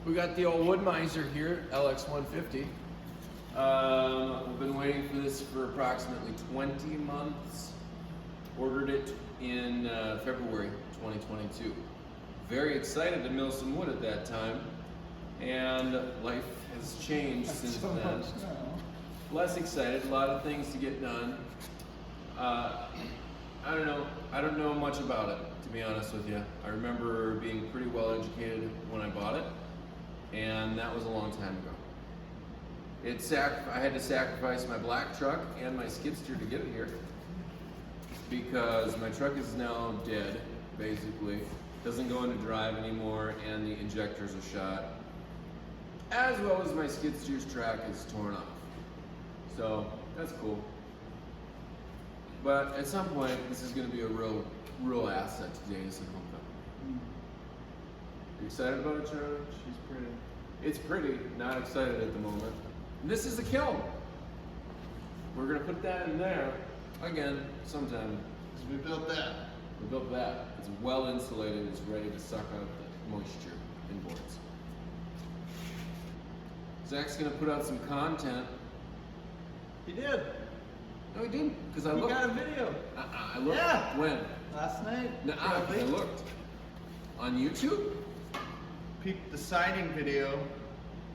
We got the old wood miser here, LX150. We've been waiting for this for approximately 20 months. Ordered it in February 2022. Very excited to mill some wood at that time, and life has changed since then. Less excited, a lot of things to get done. I don't know much about it, to be honest with you. I remember being pretty well educated when I bought it, and that was a long time ago. I had to sacrifice my black truck and my skid steer to get it here because my truck is now dead, basically. Doesn't go into drive anymore, and the injectors are shot, as well as my skid steer's track is torn off. So that's cool. But at some point, this is going to be a real asset to Jason Homecoming. You excited about it, Charlie? She's pretty. It's pretty. Not excited at the moment. And this is the kiln. We're going to put that in there again sometime. So we built that. We built that. It's well insulated. It's ready to suck out the moisture in boards. Zach's going to put out some content. He did. No, he didn't, because I looked. You got a video. I looked. Yeah. When? Last night. No, I looked. On YouTube? Peep the siding video.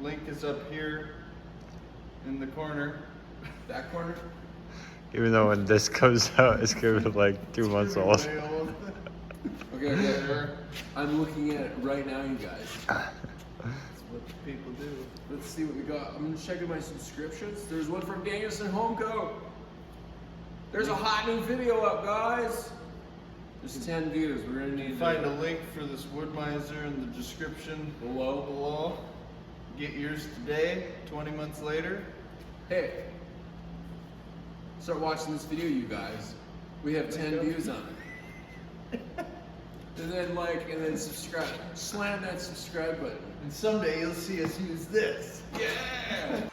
Link is up here in the corner. That corner? Even though when this comes out, it's gonna be like 2 months old. Okay. I'm looking at it right now, you guys. That's what people do. Let's see what we got. I'm checking my subscriptions. There's one from Danielson Homeco. There's a hot new video up, guys. There's 10 views. We're gonna need Find a link for this wood miser in the description below. Get yours today, 20 months later. Hey, start watching this video, you guys. We have 10 views on it. And then subscribe. Slam that subscribe button. And someday you'll see us use this. Yeah!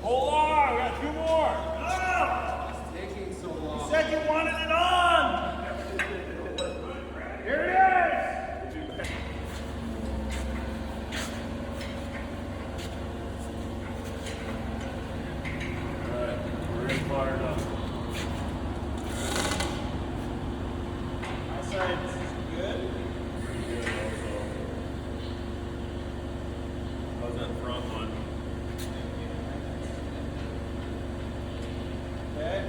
Hold on, we got two more. Ah! It's taking so long. You said you wanted it on. Here it is. All right, we're in fired up. My side is good. Pretty good also. How's that front one? Okay.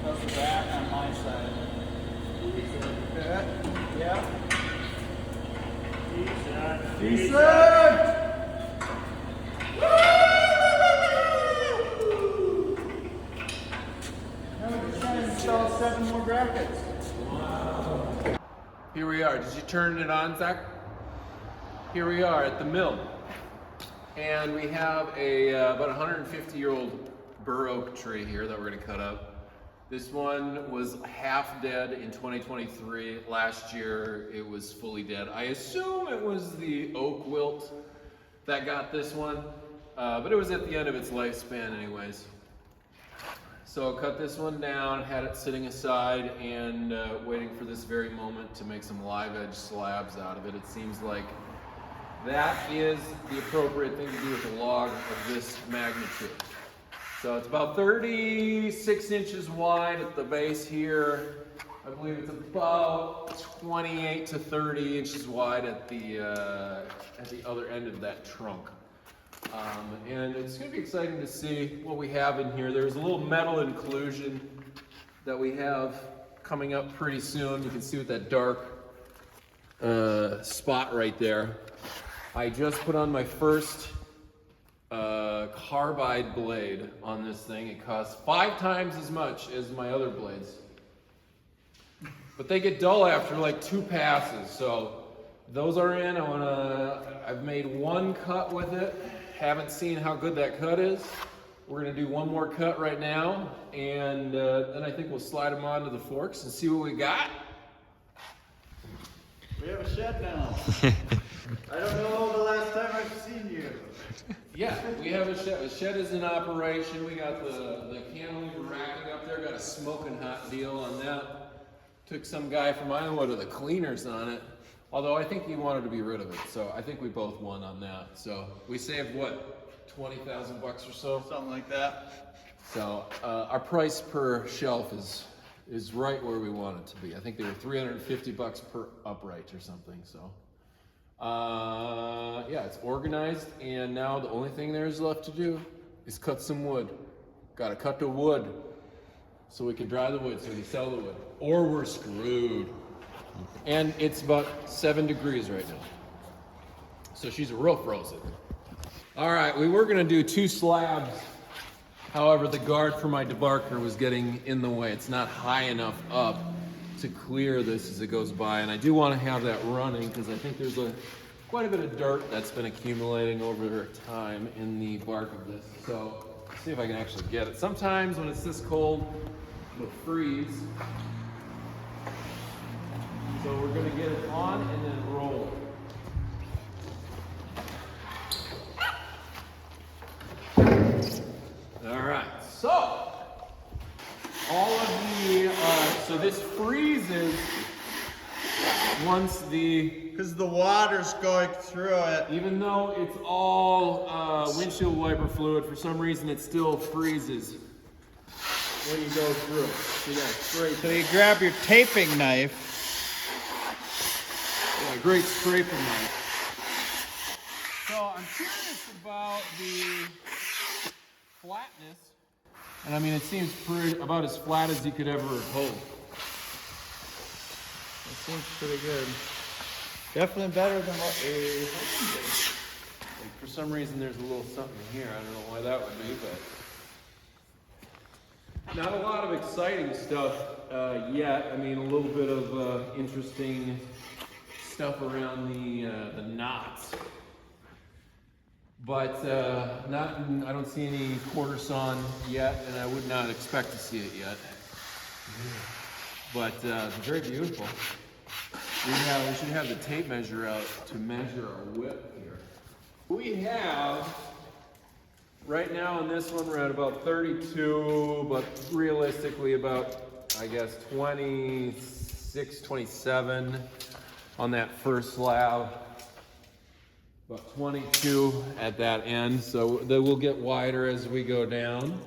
How's the back on my side? Okay. Yeah. Decent. Decent! Now we're just trying to install 7 more brackets. Here we are. Did you turn it on, Zach? Here we are at the mill. And we have a about 150-year-old bur oak tree here that we're going to cut up. This one was half dead in 2023. Last year it was fully dead. I assume it was the oak wilt that got this one, but it was at the end of its lifespan anyways. So cut this one down, had it sitting aside and waiting for this very moment to make some live edge slabs out of it. It seems like that is the appropriate thing to do with a log of this magnitude. So it's about 36 inches wide at the base here. I believe it's about 28 to 30 inches wide at the other end of that trunk. And it's going to be exciting to see what we have in here. There's a little metal inclusion that we have coming up pretty soon. You can see with that dark spot right there. I just put on my first carbide blade on this thing. It costs 5 times as much as my other blades, but they get dull after like 2 passes. So those are in. I've made 1 cut with it. Haven't seen how good that cut is. We're gonna do one more cut right now, and then I think we'll slide them onto the forks and see what we got. We have a shed now. I don't know the last time I've seen you. Yeah, we have a shed. The shed is in operation. We got the cantilever racking up there. Got a smoking hot deal on that. Took some guy from Iowa to the cleaners on it. Although I think he wanted to be rid of it, so I think we both won on that. So we saved what, 20,000 bucks or so? Something like that. So our price per shelf is right where we want it to be. I think they were 350 bucks per upright or something. So yeah, it's organized, and now the only thing there's left to do is cut some wood. Got to cut the wood so we can dry the wood, so we can sell the wood, or we're screwed. And it's about 7 degrees right now, so she's real frozen. All right, we were gonna do 2 slabs. However, the guard for my debarker was getting in the way. It's not high enough up to clear this as it goes by, and I do want to have that running because I think there's quite a bit of dirt that's been accumulating over time in the bark of this. So let's see if I can actually get it. Sometimes when it's this cold, it'll freeze. So we're going to get it on and then roll. All right, so all of the, so this freezes once Because the water's going through it. even though it's all windshield wiper fluid, for some reason it still freezes when you go through it. So you gotta scrape. So you grab your taping knife. Yeah, great scraping knife. So I'm curious about the flatness. And I mean, it seems pretty, about as flat as you could ever hope. It seems pretty good. Definitely better than what we Like, for some reason, there's a little something here. I don't know why that would be, but not a lot of exciting stuff yet. I mean, a little bit of interesting stuff around the knots. But I don't see any quarter sawn yet, and I would not expect to see it yet. But it's very beautiful. We should have the tape measure out to measure our width here. We have, right now in this one, we're at about 32, but realistically about, I guess, 26, 27 on that first slab. About 22 at that end, so they will get wider as we go down,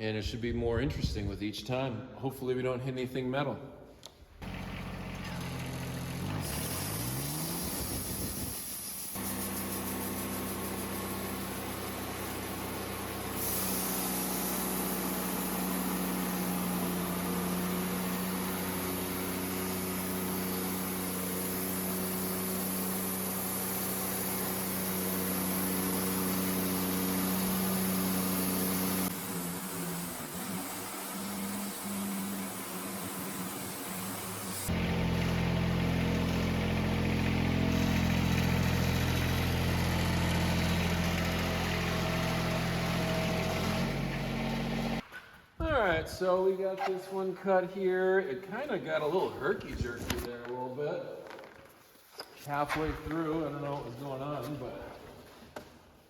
and it should be more interesting with each time. Hopefully we don't hit anything metal. Alright, so we got this one cut here. It kind of got a little herky-jerky there a little bit. Halfway through, I don't know what was going on, but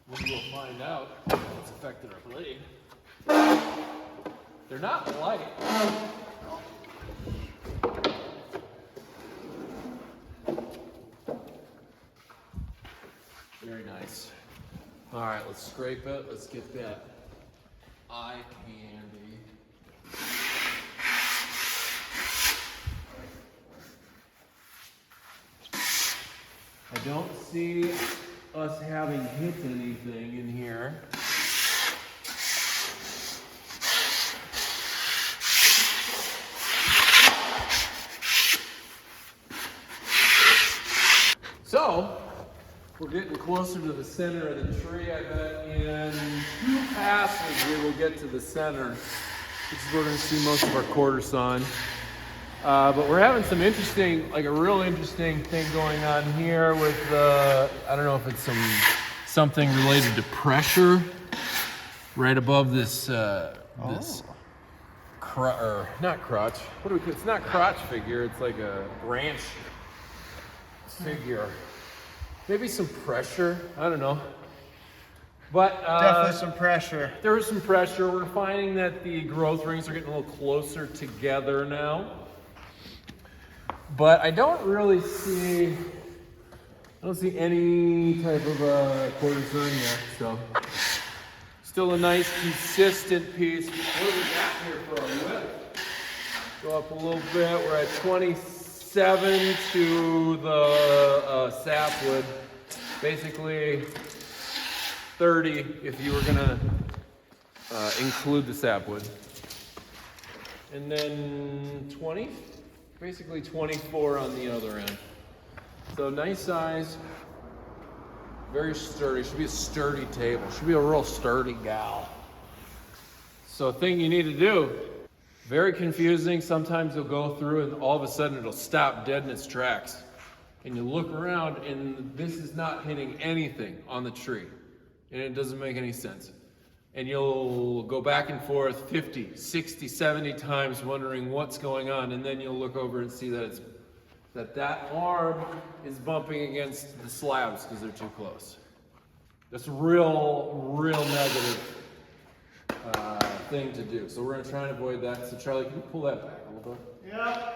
we'll find out what's affected our blade. They're not light. Very nice. Alright, let's scrape it. Let's get that eye candy. I don't see us having hit anything in here. So, we're getting closer to the center of the tree. I bet in 2 passes we will get to the center. This is where we're going to see most of our quarter sawn. But we're having some interesting, like a real interesting thing going on here with, I don't know if it's something related to pressure right above this this or not crotch. What do we? It's not crotch figure. It's like a branch figure. Maybe some pressure. I don't know. But Definitely some pressure. there was some pressure. We're finding that the growth rings are getting a little closer together now. But I don't really see, I don't see any type of quarter turn yet. So still a nice consistent piece. What do we got here for our width? Go up a little bit. We're at 27 to the sapwood. Basically 30 if you were gonna include the sapwood. And then 20, basically 24 on the other end. So nice size, very sturdy. Should be a sturdy table. Should be a real sturdy gal. So thing you need to do, very confusing. Sometimes you'll go through and all of a sudden it'll stop dead in its tracks. And you look around and this is not hitting anything on the tree. And it doesn't make any sense. And you'll go back and forth 50, 60, 70 times wondering what's going on. And then you'll look over and see that it's that arm is bumping against the slabs because they're too close. That's a real negative thing to do. So we're gonna try and avoid that. So Charlie, can you pull that back a little bit? Yeah.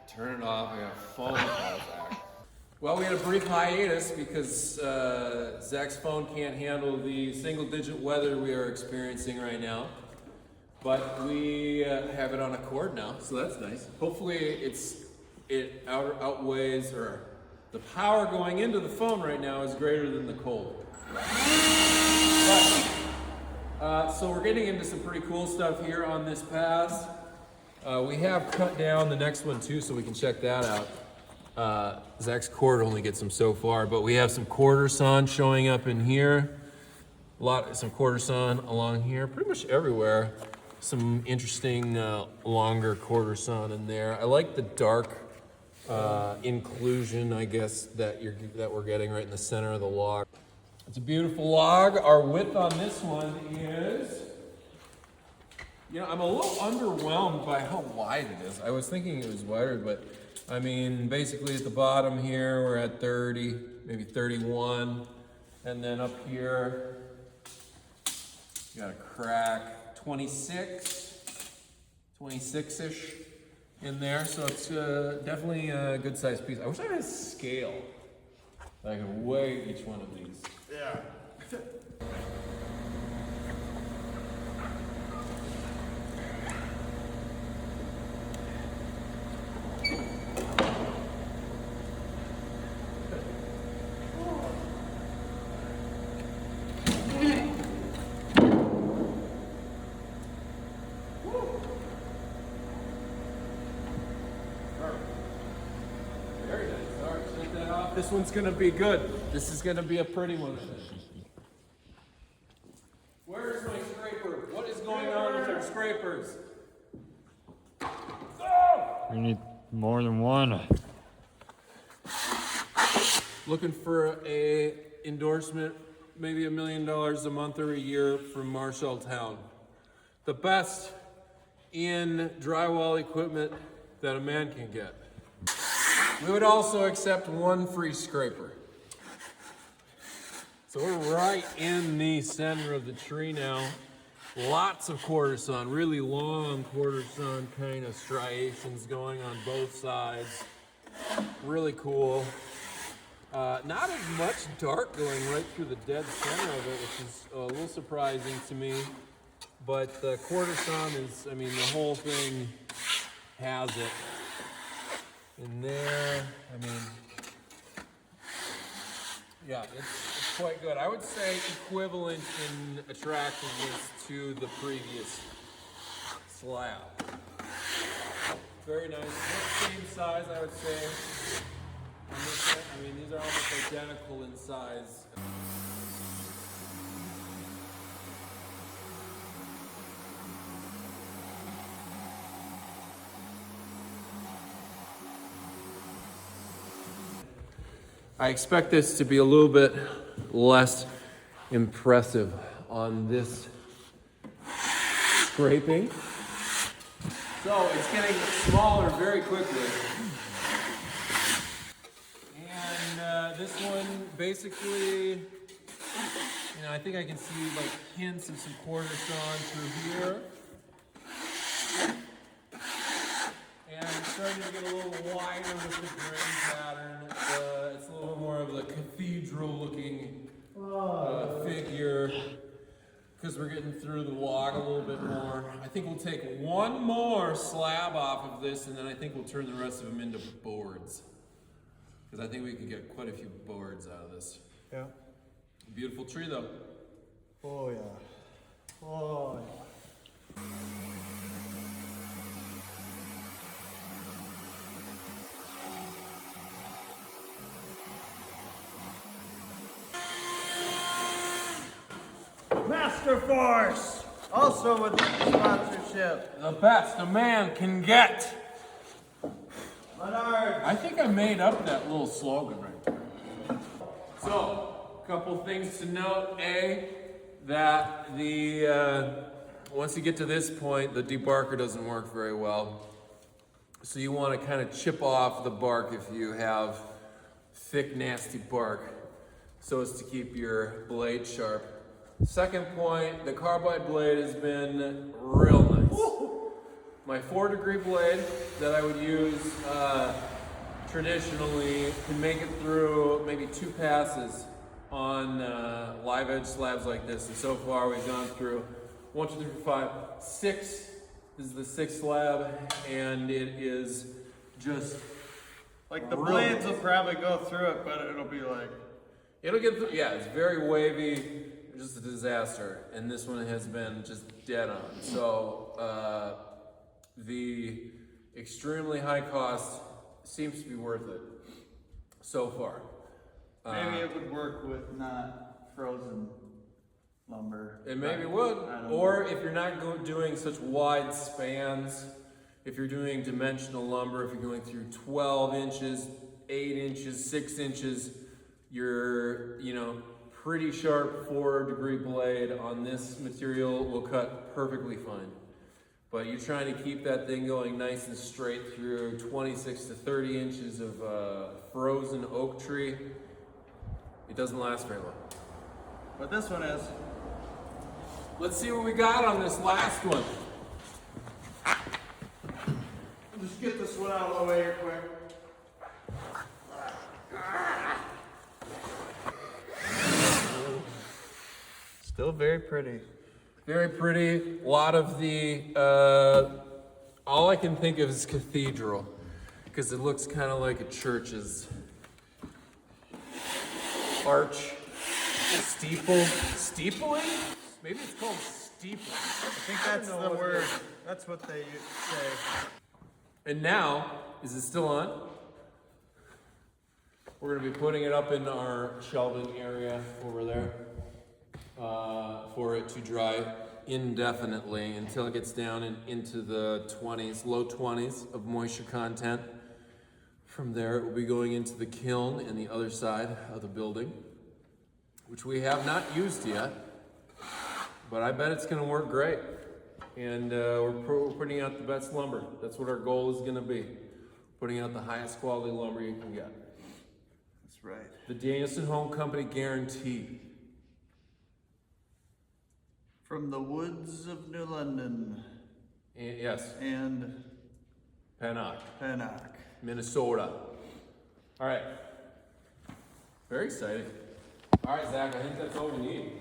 Turn it off. I got phone calls back. Well, we had a brief hiatus because Zach's phone can't handle the single-digit weather we are experiencing right now. But we have it on a cord now, so that's nice. Hopefully, it outweighs, or the power going into the phone right now is greater than the cold. But, so we're getting into some pretty cool stuff here on this pass. We have cut down the next one too, so we can check that out. Zach's cord only gets them so far, but we have some quarter sawn showing up in here. Some quarter sawn along here, pretty much everywhere. Some interesting longer quarter sawn in there. I like the dark inclusion, I guess, that we're getting right in the center of the log. It's a beautiful log. Our width on this one is, you know, I'm a little underwhelmed by how wide it is. I was thinking it was wider, but I mean, basically at the bottom here, we're at 30, maybe 31. And then up here, you got a crack, 26-ish in there. So it's definitely a good sized piece. I wish I had a scale that I could weigh each one of these. Yeah. Very nice. All right, shake that off. This one's gonna be good. This is gonna be a pretty one. Where's my scraper? What is going on with our scrapers? We need more than one. Looking for a endorsement, maybe $1 million a month or a year from Marshalltown. The best in drywall equipment that a man can get. We would also accept one free scraper. So we're right in the center of the tree now. Lots of quarter sawn, really long quarter sawn kind of striations going on both sides. Really cool. Not as much dark going right through the dead center of it, which is a little surprising to me. But the quarter sawn is, I mean, the whole thing has it. In there, I mean, yeah, it's quite good. I would say equivalent in attractiveness to the previous slab. Very nice. Same size, I would say. I mean, these are almost identical in size. I expect this to be a little bit less impressive on this scraping. So it's getting smaller very quickly. And this one basically, you know, I think I can see like hints of some quarter sawn through here. And it's starting to get a little wider with the grain pattern. It's a little more of the cathedral-looking figure because we're getting through the log a little bit more. I think we'll take one more slab off of this, and then I think we'll turn the rest of them into boards. Because I think we can get quite a few boards out of this. Yeah. Beautiful tree, though. Oh yeah. Oh yeah. Master Force, also with sponsorship. The best a man can get. Leonard. I think I made up that little slogan right there. So, a couple things to note. A, that the once you get to this point, the debarker doesn't work very well. So you want to kind of chip off the bark if you have thick, nasty bark, so as to keep your blade sharp. Second point, the carbide blade has been real nice. My 4-degree blade that I would use traditionally can make it through maybe 2 passes on live edge slabs like this. And so far we've gone through 1, 2, 3, 4, 5, 6. This is the 6th slab, and it is just Like the blades will probably go through it, but it'll be like. it'll get through. Yeah, it's very wavy. Just a disaster, and this one has been just dead on. So the extremely high cost seems to be worth it so far. Maybe it would work with not frozen lumber. It maybe would, or if you're not doing such wide spans, if you're doing dimensional lumber, if you're going through 12 inches, 8 inches, 6 inches, you're, you know, pretty sharp 4-degree blade on this material will cut perfectly fine. But you're trying to keep that thing going nice and straight through 26 to 30 inches of frozen oak tree. It doesn't last very long. But this one is. Let's see what we got on this last one. Just get this one out of the way here quick. Still very pretty. Very pretty. A lot of the, all I can think of is cathedral, because it looks kind of like a church's arch, steepling? Maybe it's called steepling. I think that's the word. That's what they say. And now, is it still on? We're going to be putting it up in our shelving area over there for it to dry indefinitely until it gets down into the 20s, low 20s of moisture content. From there, it will be going into the kiln in the other side of the building, which we have not used yet, but I bet it's going to work great. And we're putting out the best lumber. That's what our goal is going to be, putting out the highest quality lumber you can get. That's right. The Danielson Home Company guarantee. From the woods of New London Yes, and Pennock, Pennock. Minnesota. All right. Very exciting. All right, Zach, I think that's all we need.